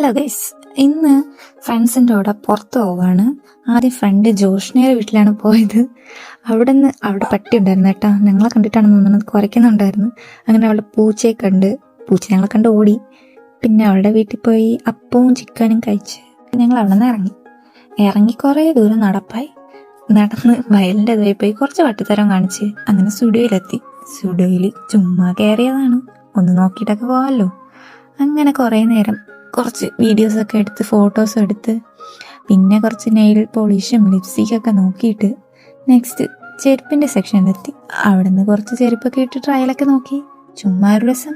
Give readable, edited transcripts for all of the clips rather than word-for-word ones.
Hello guys, ഇന്ന് ഫ്രണ്ട്സിൻ്റെ കൂടെ പുറത്ത് പോവാണ്. ആദ്യം ഫ്രണ്ട് ജോഷ്നയുടെ വീട്ടിലാണ് പോയത്. അവിടെ പട്ടി ഉണ്ടായിരുന്നു കേട്ടോ. ഞങ്ങളെ കണ്ടിട്ടാണെന്ന് തോന്നുന്നത് കുരയ്ക്കുന്നുണ്ടായിരുന്നു. അങ്ങനെ അവളുടെ പൂച്ചയെ കണ്ട് ഞങ്ങളെ കണ്ട് ഓടി. പിന്നെ അവളുടെ വീട്ടിൽ പോയി അപ്പവും ചിക്കനും കഴിച്ച് ഞങ്ങൾ അവിടെ നിന്ന് ഇറങ്ങി കുറേ ദൂരം നടന്ന് വയലിൻ്റെ ഇതായി പോയി കുറച്ച് വട്ടിത്തരം കാണിച്ച് അങ്ങനെ സ്റ്റുഡിയോയിലെത്തി. സ്റ്റുഡിയോയിൽ ചുമ്മാ കയറിയതാണ്, ഒന്ന് നോക്കിയിട്ടൊക്കെ പോകാമല്ലോ. അങ്ങനെ കുറേ നേരം കുറച്ച് വീഡിയോസൊക്കെ എടുത്ത് ഫോട്ടോസും എടുത്ത് പിന്നെ കുറച്ച് നെയിൽ പോളിഷും ലിപ്സ്റ്റിക്കൊക്കെ നോക്കിയിട്ട് നെക്സ്റ്റ് ചെരുപ്പിൻ്റെ സെക്ഷനിലെത്തി. അവിടെ നിന്ന് കുറച്ച് ചെരുപ്പൊക്കെ ഇട്ട് ട്രയലൊക്കെ നോക്കി ചുമ്മാ ഒരു രസം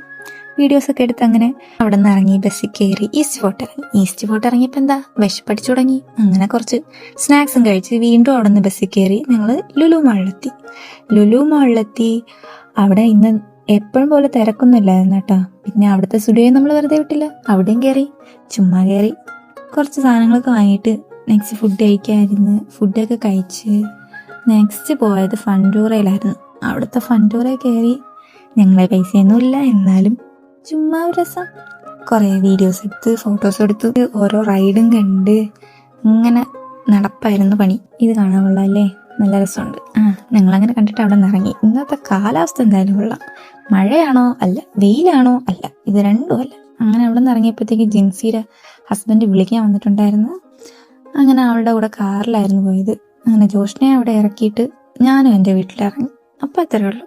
വീഡിയോസൊക്കെ എടുത്ത് അങ്ങനെ അവിടെ നിന്ന് ഇറങ്ങി ബസ്സിൽ കയറി ഈസ്റ്റ് ഫോർട്ട് ഇറങ്ങിയപ്പോൾ എന്താ വിശപ്പടിച്ചു തുടങ്ങി. അങ്ങനെ കുറച്ച് സ്നാക്സും കഴിച്ച് വീണ്ടും അവിടെ നിന്ന് ബസ്സിൽ കയറി ഞങ്ങൾ ലുലു മാളിലെത്തി. അവിടെ ഇന്ന് എപ്പോഴും പോലെ തിരക്കൊന്നുമില്ലായിരുന്നു കേട്ടോ. പിന്നെ അവിടുത്തെ സ്റ്റുഡിയോ നമ്മൾ വെറുതെ വിട്ടില്ല, അവിടെയും ചുമ്മാ കയറി കുറച്ച് സാധനങ്ങളൊക്കെ വാങ്ങിയിട്ട് നെക്സ്റ്റ് ഫുഡ് കഴിക്കാമായിരുന്നു. ഫുഡൊക്കെ കഴിച്ച് നെക്സ്റ്റ് പോയത് ഫണ്ടൂറയിലായിരുന്നു. അവിടുത്തെ ഫണ്ടൂറയിൽ കയറി ഞങ്ങളെ പൈസയൊന്നുമില്ല, എന്നാലും ചുമ്മാ ഒരു രസം കുറേ വീഡിയോസ് എടുത്ത് ഫോട്ടോസ് എടുത്ത് ഓരോ റൈഡും കണ്ട് ഇങ്ങനെ നടപ്പായിരുന്നു പണി. ഇത് കാണാൻ കൊള്ളാമല്ലേ, നല്ല രസമുണ്ട്. ഞങ്ങളങ്ങനെ കണ്ടിട്ട് അവിടെ നിന്ന് ഇറങ്ങി. ഇന്നത്തെ കാലാവസ്ഥ എന്തായാലും കൊള്ളാം. മഴയാണോ അല്ല, വെയിലാണോ അല്ല, ഇത് രണ്ടും അല്ല. അങ്ങനെ അവിടെ നിന്ന് ഇറങ്ങിയപ്പോഴത്തേക്ക് ജിൻസിയുടെ ഹസ്ബൻഡ് വിളിക്കാൻ വന്നിട്ടുണ്ടായിരുന്നു. അങ്ങനെ അവളുടെ കൂടെ കാറിലായിരുന്നു പോയത്. അങ്ങനെ ജോഷ്നെ അവിടെ ഇറക്കിയിട്ട് ഞാനും എൻ്റെ വീട്ടിലിറങ്ങി. അപ്പം അത്രേ ഉള്ളൂ.